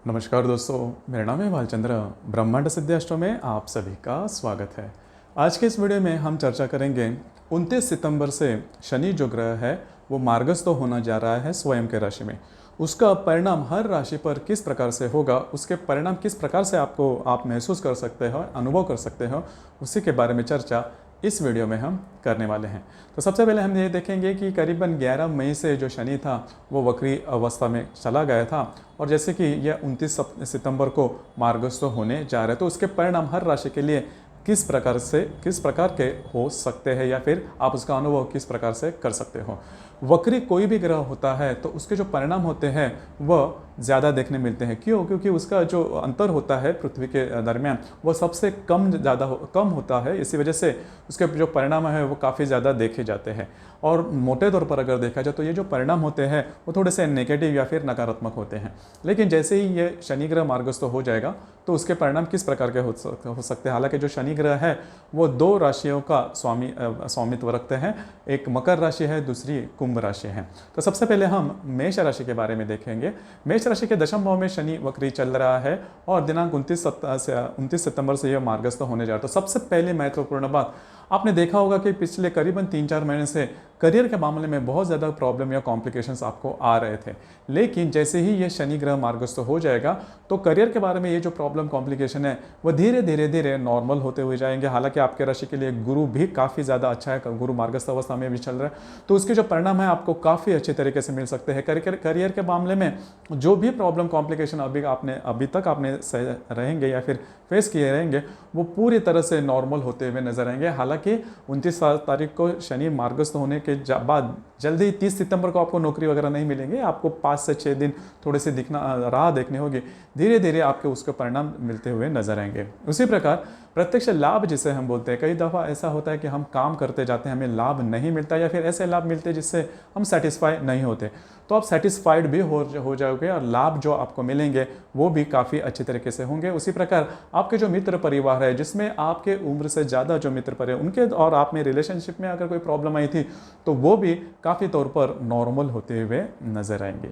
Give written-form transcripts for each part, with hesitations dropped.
नमस्कार दोस्तों, मेरा नाम है भालचंद्र। ब्रह्मांड सिद्धाष्टों में आप सभी का स्वागत है। आज के इस वीडियो में हम चर्चा करेंगे 29 सितंबर से शनि जो ग्रह है वो मार्गस्थ होना जा रहा है स्वयं के राशि में। उसका परिणाम हर राशि पर किस प्रकार से होगा, उसके परिणाम किस प्रकार से आप महसूस कर सकते हो, अनुभव कर सकते हो, उसी के बारे में चर्चा इस वीडियो में हम करने वाले हैं। तो सबसे पहले हम ये देखेंगे कि करीबन 11 मई से जो शनि था वो वक्री अवस्था में चला गया था और जैसे कि यह 29 सितंबर को मार्गस्थ होने जा रहे हैं, तो उसके परिणाम हर राशि के लिए किस प्रकार के हो सकते हैं या फिर आप उसका अनुभव किस प्रकार से कर सकते हो। वक्री कोई भी ग्रह होता है तो उसके जो परिणाम होते हैं वह ज़्यादा देखने मिलते हैं। क्यों? क्योंकि उसका जो अंतर होता है पृथ्वी के दरमियान वो सबसे कम होता है। इसी वजह से उसके जो परिणाम है वो काफ़ी ज़्यादा देखे जाते हैं। और मोटे तौर पर अगर देखा जाए तो ये जो परिणाम होते हैं वो थोड़े से नेगेटिव या फिर नकारात्मक होते हैं। लेकिन जैसे ही ये शनि ग्रह मार्गस्थ हो जाएगा तो उसके परिणाम किस प्रकार के हो सकते हैं। हालांकि जो शनि ग्रह है वो 2 राशियों का स्वामित्व रखते हैं, एक मकर राशि है, दूसरी कुंभ राशि है। तो सबसे पहले हम मेष राशि के बारे में देखेंगे। मेष राशि के दशम भाव में शनि वक्री चल रहा है और दिनांक 29 सितंबर से यह मार्गस्थ होने जा रहा है। तो सबसे पहले महत्वपूर्ण बात, आपने देखा होगा कि पिछले करीबन 3-4 महीने से करियर के मामले में बहुत ज़्यादा प्रॉब्लम या कॉम्प्लिकेशंस आपको आ रहे थे। लेकिन जैसे ही ये शनि ग्रह मार्गस्थ हो जाएगा तो करियर के बारे में ये जो प्रॉब्लम कॉम्प्लिकेशन है वो धीरे धीरे नॉर्मल होते हुए जाएंगे। हालांकि आपके राशि के लिए गुरु भी काफ़ी ज़्यादा अच्छा है, गुरु मार्गस्थ अवस्था में भी चल रहा है, तो उसके जो परिणाम है आपको काफ़ी अच्छे तरीके से मिल सकते हैं। करियर के मामले में जो भी प्रॉब्लम कॉम्प्लिकेशन अभी तक आपने रहेंगे या फिर फेस किए रहेंगे वो पूरी तरह से नॉर्मल होते हुए नजर आएंगे। हालांकि 29 तारीख को शनि मार्गस्थ होने के बाद जल्दी 30 सितंबर को आपको नौकरी वगैरह नहीं मिलेंगे, आपको 5 से 6 दिन थोड़े से राह देखनी होगी। धीरे धीरे आपके उसके परिणाम मिलते हुए नजर आएंगे। उसी प्रकार प्रत्यक्ष लाभ जिसे हम बोलते हैं, कई दफ़ा ऐसा होता है कि हम काम करते जाते हैं, हमें लाभ नहीं मिलता या फिर ऐसे लाभ मिलते हैं जिससे हम सेटिस्फाई नहीं होते, तो आप सेटिस्फाइड भी हो जाओगे और लाभ जो आपको मिलेंगे वो भी काफ़ी अच्छे तरीके से होंगे। उसी प्रकार आपके जो मित्र परिवार है, जिसमें आपके उम्र से ज़्यादा जो मित्र परिवार उनके और आप में रिलेशनशिप में अगर कोई प्रॉब्लम आई थी तो वो भी काफ़ी तौर पर नॉर्मल होते हुए नजर आएंगे।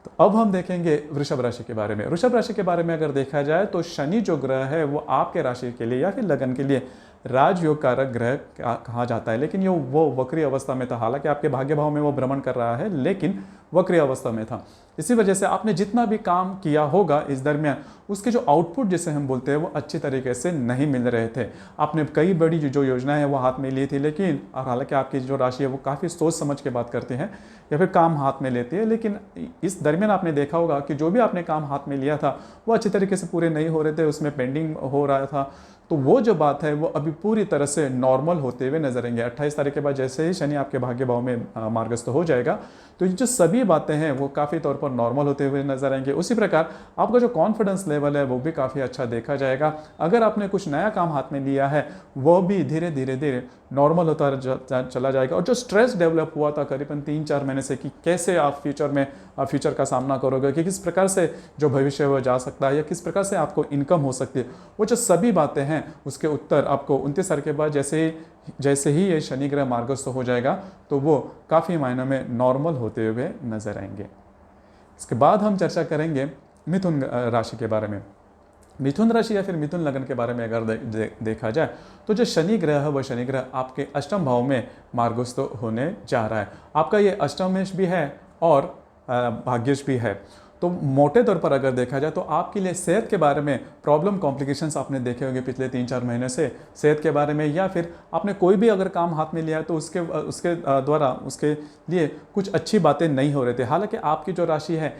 तो अब हम देखेंगे वृषभ राशि के बारे में। वृषभ राशि के बारे में अगर देखा जाए तो शनि जो ग्रह है वो आपके राशि के लिए या फिर लगन के लिए राजयोग कारक ग्रह कहा जाता है, लेकिन वो वक्री अवस्था में था। हालांकि आपके भाग्य भाव में वो भ्रमण कर रहा है लेकिन वक्री अवस्था में था। इसी वजह से आपने जितना भी काम किया होगा इस दरमियान उसके जो आउटपुट जिसे हम बोलते हैं वो अच्छी तरीके से नहीं मिल रहे थे। आपने कई बड़ी जो योजना है वो हाथ में ली थी, लेकिन और हालांकि आपकी जो राशि है वो काफ़ी सोच समझ के बात करती है या फिर काम हाथ में लेती है, लेकिन इस दरमियान आपने देखा होगा कि जो भी आपने काम हाथ में लिया था वो अच्छी तरीके से पूरे नहीं हो रहे थे, उसमें पेंडिंग हो रहा था। तो वो जो बात है वो अभी पूरी तरह से नॉर्मल होते हुए नजर आएंगे। 28 तारीख के बाद जैसे ही शनि आपके भाग्य भाव में मार्गस्थ हो जाएगा तो ये जो सभी बातें हैं वो काफ़ी तौर पर नॉर्मल होते हुए नजर आएंगे। उसी प्रकार आपका जो कॉन्फिडेंस लेवल है वो भी काफ़ी अच्छा देखा जाएगा। अगर आपने कुछ नया काम हाथ में लिया है वो भी धीरे नॉर्मल होता चला जाएगा। और जो स्ट्रेस डेवलप हुआ था करीबन 3-4 महीने से कि कैसे आप फ्यूचर का सामना करोगे, कि किस प्रकार से जो भविष्य वो जा सकता है या किस प्रकार से आपको इनकम हो सकती है, वो जो सभी बातें हैं उसके उत्तर आपको 29 तारीख के बाद जैसे ही ये शनि ग्रह मार्गस्थ हो जाएगा तो वो काफ़ी मायनों में नॉर्मल होते हुए नजर आएंगे। इसके बाद हम चर्चा करेंगे मिथुन राशि के बारे में। मिथुन राशि या फिर मिथुन लगन के बारे में अगर देखा जाए तो जो शनि ग्रह है वह शनि ग्रह आपके अष्टम भाव में मार्गस्थ होने जा रहा है। आपका ये अष्टमेश भी है और भाग्येश भी है। तो मोटे तौर पर अगर देखा जाए तो आपके लिए सेहत के बारे में प्रॉब्लम कॉम्प्लिकेशंस आपने देखे होंगे पिछले 3-4 महीने से सेहत के बारे में, या फिर आपने कोई भी अगर काम हाथ में लिया है तो उसके द्वारा उसके लिए कुछ अच्छी बातें नहीं हो रहे थे। हालांकि आपकी जो राशि है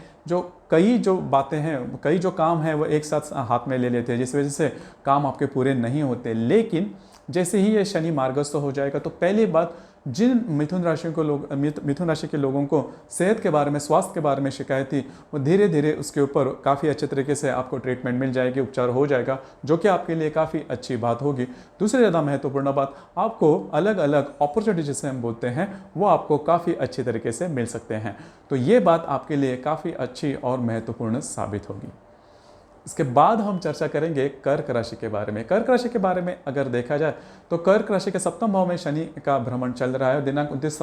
कई जो काम हैं वो एक साथ हाथ में ले लेते हैं, जिस वजह से काम आपके पूरे नहीं होते। लेकिन जैसे ही ये शनि मार्गस्थ हो जाएगा तो पहली बात, जिन मिथुन राशि के लोगों को सेहत के बारे में, स्वास्थ्य के बारे में शिकायत थी, वो धीरे धीरे उसके ऊपर काफ़ी अच्छे तरीके से आपको ट्रीटमेंट मिल जाएगी, उपचार हो जाएगा, जो कि आपके लिए काफ़ी अच्छी बात होगी। दूसरी ज़्यादा महत्वपूर्ण बात, आपको अलग अलग अपॉर्चुनिटी जिसे हम बोलते हैं वो आपको काफ़ी अच्छी तरीके से मिल सकते हैं। तो ये बात आपके लिए काफ़ी अच्छी और महत्वपूर्ण साबित होगी। इसके बाद हम चर्चा करेंगे कर्क राशि के बारे में। कर्क राशि के बारे में अगर देखा जाए तो कर्क राशि के सप्तम भाव में शनि का भ्रमण चल रहा है। दिनांक 29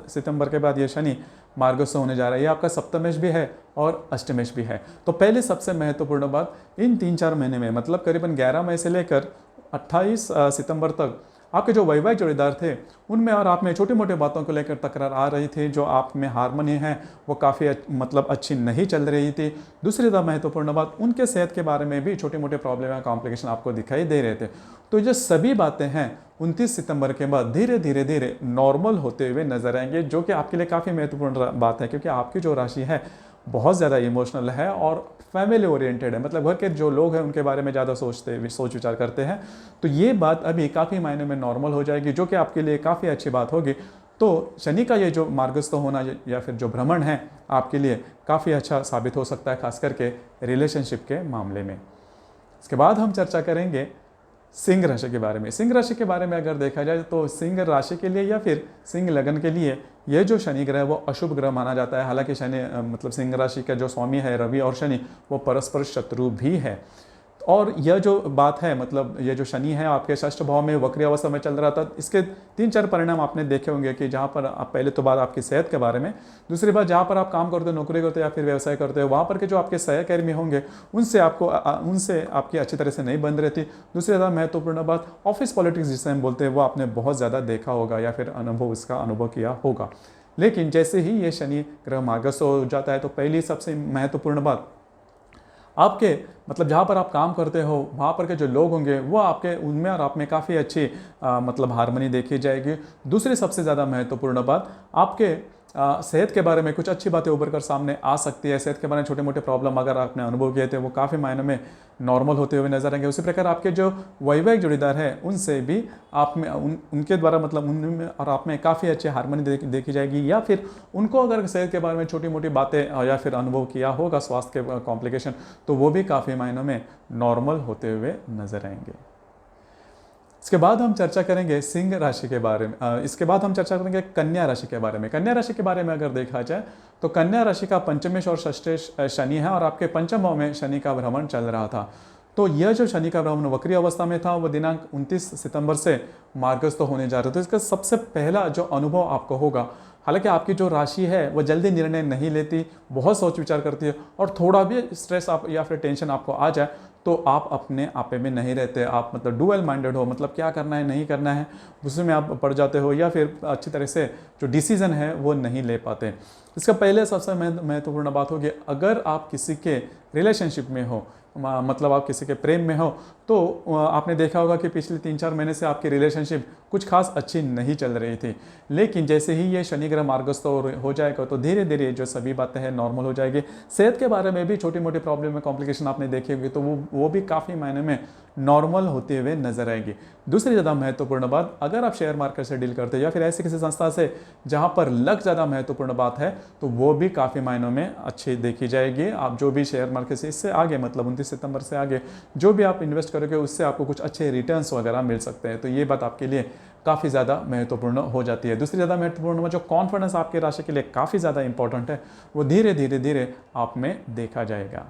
सितंबर के बाद ये शनि मार्गस्थ होने जा रहा है। ये आपका सप्तमेश भी है और अष्टमेश भी है। तो पहले सबसे महत्वपूर्ण बात, इन 3-4 महीने में मतलब करीबन 11 मई से लेकर 28 सितंबर तक आपके जो वैवाहिक जोड़ीदार थे उनमें और आप में छोटी मोटी बातों को लेकर तकरार आ रही थी। जो आप में हार्मनी है वो काफ़ी मतलब अच्छी नहीं चल रही थी। दूसरी ज़्यादा महत्वपूर्ण बात, उनके सेहत के बारे में भी छोटे मोटे प्रॉब्लम या कॉम्प्लिकेशन आपको दिखाई दे रहे थे। तो ये सभी बातें हैं 29 सितंबर के बाद धीरे धीरे नॉर्मल होते हुए नजर आएंगे, जो कि आपके लिए काफ़ी महत्वपूर्ण बात है, क्योंकि आपकी जो राशि है बहुत ज़्यादा इमोशनल है और फैमिली ओरिएंटेड है। मतलब घर के जो लोग हैं उनके बारे में ज़्यादा सोच विचार करते हैं। तो ये बात अभी काफ़ी मायने में नॉर्मल हो जाएगी, जो कि आपके लिए काफ़ी अच्छी बात होगी। तो शनि का ये जो मार्गस्थ होना या फिर जो भ्रमण है आपके लिए काफ़ी अच्छा साबित हो सकता है, खास करके रिलेशनशिप के मामले में। इसके बाद हम चर्चा करेंगे सिंह राशि के बारे में। सिंह राशि के बारे में अगर देखा जाए तो सिंह राशि के लिए या फिर सिंह लगन के लिए ये जो शनि ग्रह है वो अशुभ ग्रह माना जाता है। हालांकि शनि मतलब सिंह राशि का जो स्वामी है रवि और शनि वो परस्पर शत्रु भी है। और यह जो बात है मतलब ये जो शनि है आपके षष्ठ भाव में वक्री अवस्था में चल रहा था, इसके 3-4 परिणाम आपने देखे होंगे कि जहाँ पर आप पहले तो बात आपकी सेहत के बारे में, दूसरी बात जहाँ पर आप काम करते हो, नौकरी करते हो या फिर व्यवसाय करते हो, वहाँ पर के जो आपके सहकर्मी होंगे उनसे आपकी अच्छी तरह से नहीं बन रही थी। दूसरी ज़्यादा महत्वपूर्ण बात, ऑफिस पॉलिटिक्स जिसे हम बोलते हैं वो आपने बहुत ज़्यादा देखा होगा या फिर इसका अनुभव किया होगा। लेकिन जैसे ही ये शनि ग्रह मार्गस्थ हो जाता है तो पहली सबसे महत्वपूर्ण बात, आपके मतलब जहाँ पर आप काम करते हो वहाँ पर के जो लोग होंगे वो आपके उनमें और आप में काफ़ी अच्छी मतलब हार्मनी देखी जाएगी। दूसरी सबसे ज़्यादा महत्वपूर्ण बात, आपके सेहत के बारे में कुछ अच्छी बातें उभर कर सामने आ सकती है। सेहत के बारे में छोटे मोटे प्रॉब्लम अगर आपने अनुभव किए थे वो काफ़ी मायनों में नॉर्मल होते हुए नजर आएंगे। उसी प्रकार आपके जो वैवाहिक जोड़ीदार हैं उनसे भी आप में उनके द्वारा मतलब उनमें और आप में काफ़ी अच्छी हार्मनी देखी जाएगी। या फिर उनको अगर सेहत के बारे में छोटी मोटी बातें या फिर अनुभव किया होगा स्वास्थ्य के कॉम्प्लिकेशन, तो वो भी काफ़ी मायनों में नॉर्मल होते हुए नजर आएंगे। इसके बाद हम चर्चा करेंगे सिंह राशि के बारे में। इसके बाद हम चर्चा करेंगे कन्या राशि के बारे में। कन्या राशि के बारे में अगर देखा जाए तो कन्या राशि का पंचमेश और षष्ठेश शनि है और आपके पंचम भाव में शनि का भ्रमण चल रहा था। तो यह जो शनि का भ्रमण वक्री अवस्था में था वो दिनांक 29 सितंबर से मार्गस्थ होने जा रहा था। तो इसका सबसे पहला जो अनुभव आपको होगा, हालांकि आपकी जो राशि है वो जल्दी निर्णय नहीं लेती, बहुत सोच विचार करती है और थोड़ा भी स्ट्रेस आप या फिर टेंशन आपको आ जाए तो आप अपने आपे में नहीं रहते। आप मतलब डुअल माइंडेड हो, मतलब क्या करना है नहीं करना है उसमें आप पड़ जाते हो या फिर अच्छी तरह से जो डिसीजन है वो नहीं ले पाते। इसका पहले सबसे महत्वपूर्ण बात होगी, अगर आप किसी के रिलेशनशिप में हो मतलब आप किसी के प्रेम में हो तो आपने देखा होगा कि पिछले 3-4 महीने से आपकी रिलेशनशिप कुछ खास अच्छी नहीं चल रही थी। लेकिन जैसे ही ये शनि ग्रह मार्गस्थ हो जाएगा तो धीरे धीरे जो सभी बातें हैं नॉर्मल हो जाएगी। सेहत के बारे में भी छोटी मोटी प्रॉब्लम में कॉम्प्लिकेशन आपने देखे होंगे तो वो भी काफ़ी मायने में नॉर्मल होते हुए नजर आएगी। दूसरी ज़्यादा महत्वपूर्ण बात, अगर आप शेयर मार्केट से डील करते हैं या फिर ऐसी किसी संस्था से जहाँ पर लक ज़्यादा महत्वपूर्ण बात है तो वो भी काफ़ी मायनों में अच्छी देखी जाएगी। आप जो भी शेयर मार्केट से इससे आगे मतलब 29 सितंबर से आगे जो भी आप इन्वेस्ट करोगे उससे आपको कुछ अच्छे रिटर्न्स वगैरह मिल सकते हैं। तो ये बात आपके लिए काफ़ी ज़्यादा महत्वपूर्ण हो जाती है। दूसरी ज़्यादा महत्वपूर्ण जो कॉन्फिडेंस आपके राशि के लिए काफ़ी ज़्यादा इंपॉर्टेंट है वो धीरे धीरे आप में देखा जाएगा।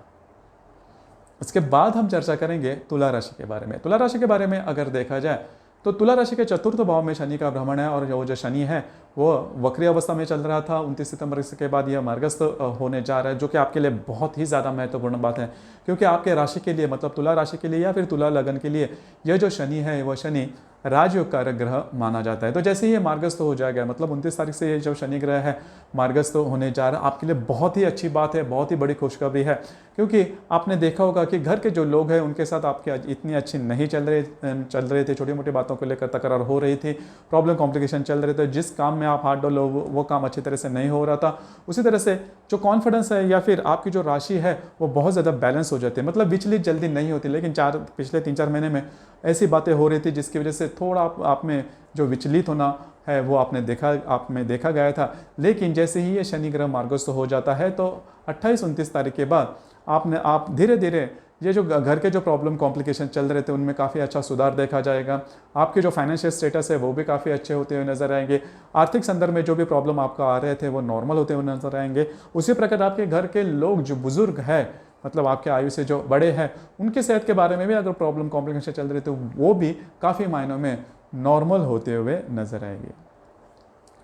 इसके बाद हम चर्चा करेंगे तुला राशि के बारे में। तुला राशि के बारे में अगर देखा जाए तो तुला राशि के चतुर्थ भाव में शनि का भ्रमण है और वो जो शनि है वो वक्री अवस्था में चल रहा था। 29 सितंबर के बाद यह मार्गस्थ होने जा रहा है, जो कि आपके लिए बहुत ही ज़्यादा महत्वपूर्ण बात है, क्योंकि आपके राशि के लिए मतलब तुला राशि के लिए या फिर तुला लगन के लिए यह जो शनि है वो शनि राजयोग कारक ग्रह माना जाता है। तो जैसे ही ये मार्गस्थ हो जाएगा मतलब 29 तारीख से ये जो शनि ग्रह है मार्गस्थ होने जा रहा है, आपके लिए बहुत ही अच्छी बात है, बहुत ही बड़ी खुशखबरी है। क्योंकि आपने देखा होगा कि घर के जो लोग हैं उनके साथ आपके इतनी अच्छी नहीं चल रहे थे, छोटी मोटी बातों को लेकर तकरार हो रही थी, प्रॉब्लम कॉम्प्लिकेशन चल रहे थे, जिस काम में आप हाथ डालो वो काम अच्छी तरह से नहीं हो रहा था। उसी तरह से जो कॉन्फिडेंस है या फिर आपकी जो राशि है वो बहुत ज़्यादा बैलेंस हो जाती है, मतलब विचलित जल्दी नहीं होती। लेकिन पिछले 3-4 महीने में ऐसी बातें हो रही थी जिसकी वजह से थोड़ा आप में जो विचलित होना है वो आप में देखा गया था। लेकिन जैसे ही ये शनि ग्रह मार्गस्थ हो जाता है तो 28-29 तारीख के बाद आप धीरे धीरे ये जो घर के जो प्रॉब्लम कॉम्प्लिकेशन चल रहे थे उनमें काफ़ी अच्छा सुधार देखा जाएगा। आपके जो फाइनेंशियल स्टेटस है वो भी काफ़ी अच्छे होते हुए नजर आएंगे। आर्थिक संदर्भ में जो भी प्रॉब्लम आपका आ रहे थे वो नॉर्मल होते हुए नजर आएंगे। उसी प्रकार आपके घर के लोग जो बुजुर्ग है मतलब आपके आयु से जो बड़े हैं उनकी सेहत के बारे में भी अगर प्रॉब्लम कॉम्प्लिकेशन चल रही तो वो भी काफ़ी मायनों में नॉर्मल होते हुए नजर आएंगे।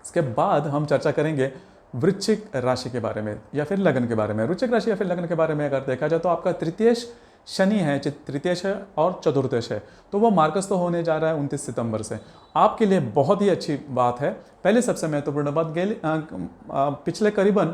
इसके बाद हम चर्चा करेंगे वृश्चिक राशि के बारे में या फिर लगन के बारे में। वृश्चिक राशि या फिर लगन के बारे में अगर देखा जाए तो आपका तृतीयेश शनि है, तृतीयेश है और चतुर्थेश है, तो वो मार्गस्थ होने जा रहा है 29 सितंबर से। आपके लिए बहुत ही अच्छी बात है। पहले सबसे महत्वपूर्ण बात, पिछले करीबन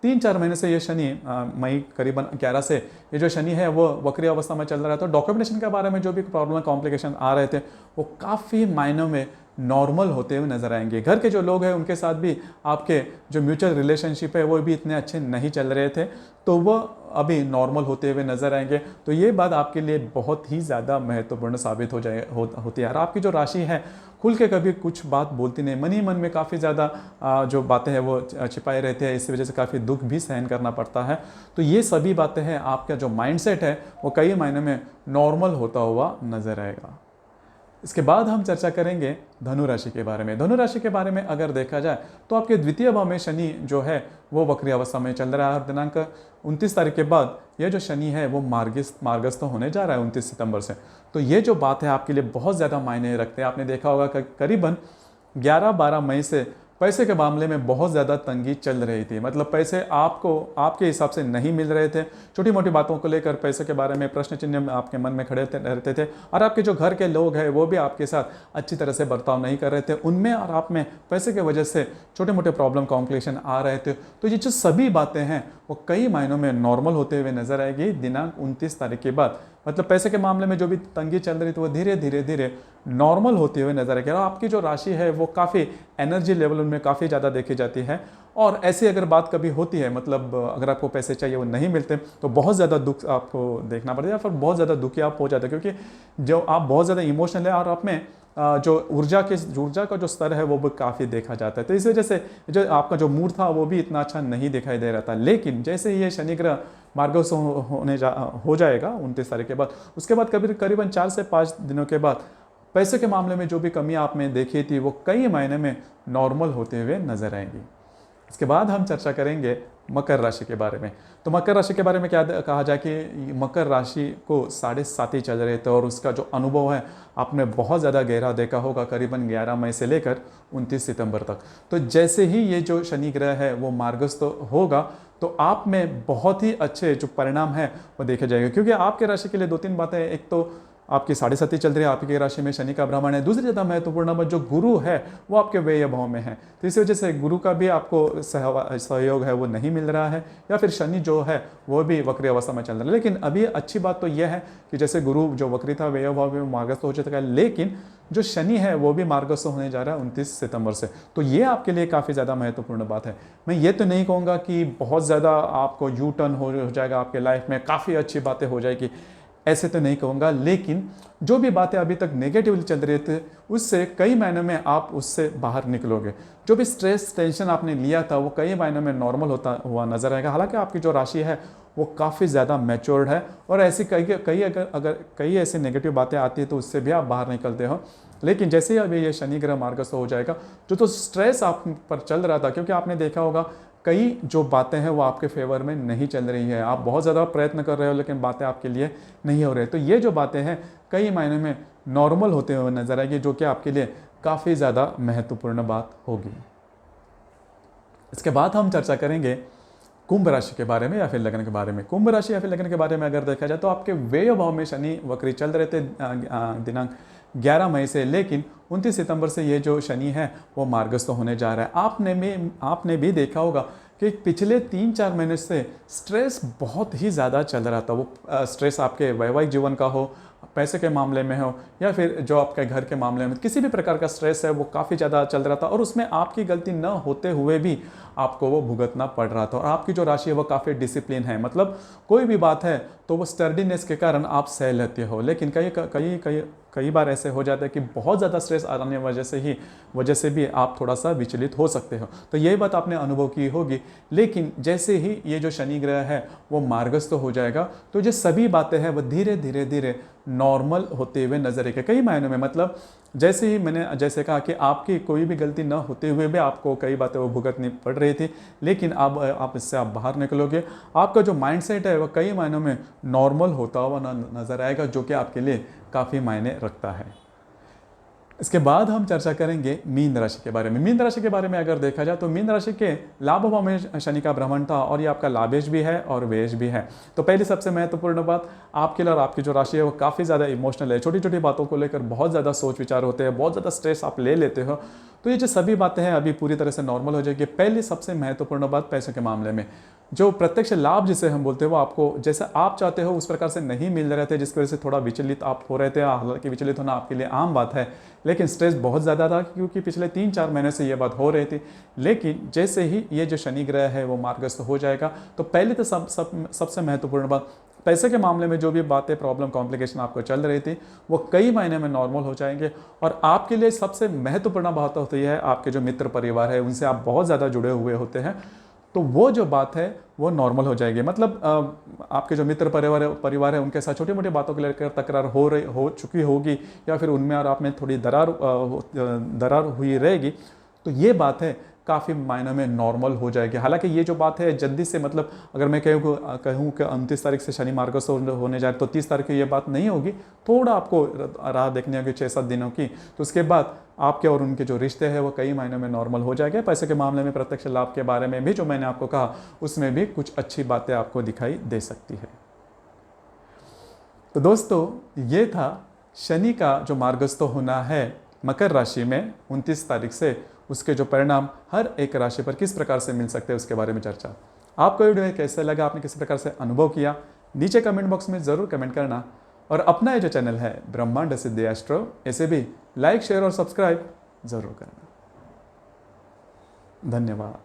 3-4 महीने से ये शनि मई करीबन 11 से ये जो शनि है वो वक्री अवस्था में चल रहा है। तो डॉक्यूमेंटेशन के बारे में जो भी प्रॉब्लम कॉम्प्लिकेशन आ रहे थे वो काफ़ी मायनों में नॉर्मल होते हुए नजर आएंगे। घर के जो लोग हैं उनके साथ भी आपके जो म्यूचुअल रिलेशनशिप है वो भी इतने अच्छे नहीं चल रहे थे, तो वो अभी नॉर्मल होते हुए नजर आएंगे। तो ये बात आपके लिए बहुत ही ज़्यादा महत्वपूर्ण साबित होती है। और आपकी जो राशि है खुल के कभी कुछ बात बोलती नहीं, मन ही मन में काफ़ी ज़्यादा जो बातें हैं वो छिपाए रहते हैं, इस वजह से काफ़ी दुख भी सहन करना पड़ता है। तो ये सभी बातें हैं, आपका जो माइंडसेट है वो कई महीनों में नॉर्मल होता हुआ नजर आएगा। इसके बाद हम चर्चा करेंगे धनु राशि के बारे में। धनु राशि के बारे में अगर देखा जाए तो आपके द्वितीय भाव में शनि जो है वो वक्री अवस्था में चल रहा है और दिनांक 29 तारीख के बाद ये जो शनि है वो मार्गस्थ होने जा रहा है 29 सितंबर से। तो ये जो बात है आपके लिए बहुत ज़्यादा मायने रखते हैं। आपने देखा होगा कि करीबन 11-12 मई से पैसे के मामले में बहुत ज़्यादा तंगी चल रही थी, मतलब पैसे आपको आपके हिसाब से नहीं मिल रहे थे। छोटी मोटी बातों को लेकर पैसे के बारे में प्रश्न चिन्ह आपके मन में खड़े रहते थे और आपके जो घर के लोग हैं वो भी आपके साथ अच्छी तरह से बर्ताव नहीं कर रहे थे। उनमें और आप में पैसे की वजह से छोटे मोटे प्रॉब्लम कॉम्प्लिकेशन आ रहे थे। तो ये जो सभी बातें हैं वो कई महीनों में नॉर्मल होते हुए नजर आएगी दिनांक 29 तारीख के बाद। मतलब पैसे के मामले में जो भी तंगी चल रही थी वो धीरे धीरे नॉर्मल होते हुए नजर आएगी। और आपकी जो राशि है वो काफ़ी एनर्जी लेवल उनमें काफ़ी ज़्यादा देखी जाती है। और ऐसी अगर बात कभी होती है, मतलब अगर आपको पैसे चाहिए वो नहीं मिलते तो बहुत ज़्यादा दुख आपको देखना पड़ता है, फिर बहुत ज़्यादा दुखी आप हो जाते हैं, क्योंकि जो आप बहुत ज़्यादा इमोशनल है और आप में जो ऊर्जा का जो स्तर है वो भी काफ़ी देखा जाता है। तो इस वजह से जो आपका जो मूड था वो भी इतना अच्छा नहीं दिखाई दे रहा था। लेकिन जैसे ही ये शनि ग्रह मार्गस्थ हो जाएगा 29 तारीख के बाद, उसके बाद करीबन 4 से 5 दिनों के बाद पैसे के मामले में जो भी कमी आप में देखी थी वो कई महीने में नॉर्मल होते हुए नजर आएंगी। इसके बाद हम चर्चा करेंगे मकर राशि के बारे में। तो मकर राशि के बारे में क्या कहा जाए कि मकर राशि को 7.5 ही चल रहे थे और उसका जो अनुभव है आपने बहुत ज़्यादा गहरा देखा होगा, करीबन 11 मई से लेकर 29 सितंबर तक। तो जैसे ही ये जो शनि ग्रह है वो मार्गस्थ होगा तो आप में बहुत ही अच्छे जो परिणाम है वो देखे जाएंगे, क्योंकि आपके राशि के लिए 2-3 बातें। एक तो आपकी 7.5 चल रही है, आपकी राशि में शनि का भ्रमण है। दूसरी ज़्यादा महत्वपूर्ण बात, जो गुरु है वो आपके व्यय भाव में है, तो इस वजह से गुरु का भी आपको सहयोग है वो नहीं मिल रहा है, या फिर शनि जो है वो भी वक्री अवस्था में चल रहा है। लेकिन अभी अच्छी बात तो यह है कि जैसे गुरु जो वक्री था व्यय भाव में मार्गस्थ हो चुका है, लेकिन जो शनि है वो भी मार्गस्थ होने जा रहा है 29 सितंबर से। तो ये आपके लिए काफ़ी ज़्यादा महत्वपूर्ण बात है। मैं ये तो नहीं कहूँगा कि बहुत ज़्यादा आपको यू टर्न हो जाएगा आपके लाइफ में, काफ़ी अच्छी बातें हो जाएगी, ऐसे तो नहीं कहूँगा। लेकिन जो भी बातें अभी तक नेगेटिवली चल रही थी उससे कई महीनों में आप उससे बाहर निकलोगे। जो भी स्ट्रेस टेंशन आपने लिया था वो कई महीनों में नॉर्मल होता हुआ नजर आएगा। हालांकि आपकी जो राशि है वो काफ़ी ज़्यादा मैच्योर्ड है और ऐसी कई ऐसी नेगेटिव बातें आती है तो उससे भी आप बाहर निकलते हो। लेकिन जैसे ही अभी ये शनि ग्रह मार्गस्थ हो जाएगा, जो तो स्ट्रेस आप पर चल रहा था, क्योंकि आपने देखा होगा कई जो बातें हैं वो आपके फेवर में नहीं चल रही है, आप बहुत ज़्यादा प्रयत्न कर रहे हो लेकिन बातें आपके लिए नहीं हो रही, तो ये जो बातें हैं कई महीने में नॉर्मल होते हुए नजर आएगी, जो कि आपके लिए काफ़ी ज़्यादा महत्वपूर्ण बात होगी। इसके बाद हम चर्चा करेंगे कुंभ राशि के बारे में या फिर लगन के बारे में। कुंभ राशि या फिर लगन के बारे में अगर देखा जाए तो आपके व्यय भाव में शनि वक्री चल रहे थे दिनांक 11 मई से, लेकिन 29 सितंबर से ये जो शनि है वो मार्गस्थ होने जा रहा है। आपने भी देखा होगा कि पिछले 3-4 महीने से स्ट्रेस बहुत ही ज़्यादा चल रहा था। वो स्ट्रेस आपके वैवाहिक जीवन का हो, पैसे के मामले में हो, या फिर जो आपके घर के मामले में, किसी भी प्रकार का स्ट्रेस है वो काफ़ी ज़्यादा चल रहा था और उसमें आपकी गलती न होते हुए भी आपको वो भुगतना पड़ रहा था। और आपकी जो राशि है वो काफ़ी डिसिप्लिन है, मतलब कोई भी बात है तो वो स्टर्डीनेस के कारण आप सह लेते हो। लेकिन कई बार ऐसे हो जाता है कि बहुत ज़्यादा स्ट्रेस आने वजह से भी आप थोड़ा सा विचलित हो सकते हो। तो यही बात आपने अनुभव की होगी। लेकिन जैसे ही ये जो शनि ग्रह है वो मार्गस्थ हो जाएगा तो जो सभी बातें हैं वो धीरे धीरे नॉर्मल होते हुए नजर आएगा कई मायनों में। मतलब जैसे ही मैंने जैसे कहा कि आपकी कोई भी गलती न होते हुए भी आपको कई बातें वो भुगतनी पड़ रही थी, लेकिन अब आप इससे आप बाहर निकलोगे। आपका जो माइंडसेट है वो कई मायनों में नॉर्मल होता हुआ नजर आएगा, जो कि आपके लिए काफ़ी मायने रखता है। इसके बाद हम चर्चा करेंगे मीन राशि के बारे में। मीन राशि के बारे में अगर देखा जाए तो मीन राशि के लाभ भाव में शनि का भ्रमण था और ये आपका लाभेश भी है और व्ययेश भी है। तो पहली सबसे महत्वपूर्ण बात, आपके लिए और आपकी जो राशि है वो काफ़ी ज़्यादा इमोशनल है। छोटी छोटी बातों को लेकर बहुत ज़्यादा सोच विचार होते हैं, बहुत ज़्यादा स्ट्रेस आप ले लेते हो। तो ये जो सभी बातें हैं अभी पूरी तरह से नॉर्मल हो जाएगी। पहली सबसे महत्वपूर्ण बात, पैसों के मामले में जो प्रत्यक्ष लाभ जिसे हम बोलते हैं वो आपको जैसे आप चाहते हो उस प्रकार से नहीं मिल रहे थे, जिसकी वजह से थोड़ा विचलित आप हो रहे थे। हालांकि विचलित होना आपके लिए आम बात है, लेकिन स्ट्रेस बहुत ज़्यादा था क्योंकि पिछले 3-4 महीने से ये बात हो रही थी। लेकिन जैसे ही ये जो शनि ग्रह है वो मार्गस्थ हो जाएगा, तो पहले तो सबसे महत्वपूर्ण बात, पैसे के मामले में जो भी बातें प्रॉब्लम कॉम्प्लिकेशन आपको चल रही थी वो कई महीने में नॉर्मल हो जाएंगे। और आपके लिए सबसे महत्वपूर्ण बात होती है आपके जो मित्र परिवार है उनसे आप बहुत ज़्यादा जुड़े हुए होते हैं, तो वो जो बात है वो नॉर्मल हो जाएगी। मतलब आपके जो मित्र परिवार है उनके साथ छोटी मोटी बातों को लेकर तकरार हो चुकी होगी या फिर उनमें और आप में थोड़ी दरार हुई रहेगी, तो ये बात है काफ़ी मायनों में नॉर्मल हो जाएगी। हालांकि ये जो बात है जल्दी से, मतलब अगर मैं कहूँ कि 29 तारीख से शनि मार्गस्थ होने जाए तो 30 तारीख को ये बात नहीं होगी, थोड़ा आपको राह देखनी होगी 6-7 दिनों की। तो उसके बाद आपके और उनके जो रिश्ते हैं वो कई महीनों में नॉर्मल हो जाएंगे। पैसे के मामले में प्रत्यक्ष लाभ के बारे में भी जो मैंने आपको कहा उसमें भी कुछ अच्छी बातें आपको दिखाई दे सकती है। तो दोस्तों ये था शनि का जो मार्गस्थ होना है मकर राशि में 29 तारीख से, उसके जो परिणाम हर एक राशि पर किस प्रकार से मिल सकते हैं उसके बारे में चर्चा। आपको वीडियो कैसे लगा, आपने किस प्रकार से अनुभव किया, नीचे कमेंट बॉक्स में ज़रूर कमेंट करना। और अपना ये जो चैनल है ब्रह्मांड सिद्धि एस्ट्रो, इसे भी लाइक शेयर और सब्सक्राइब ज़रूर करना। धन्यवाद।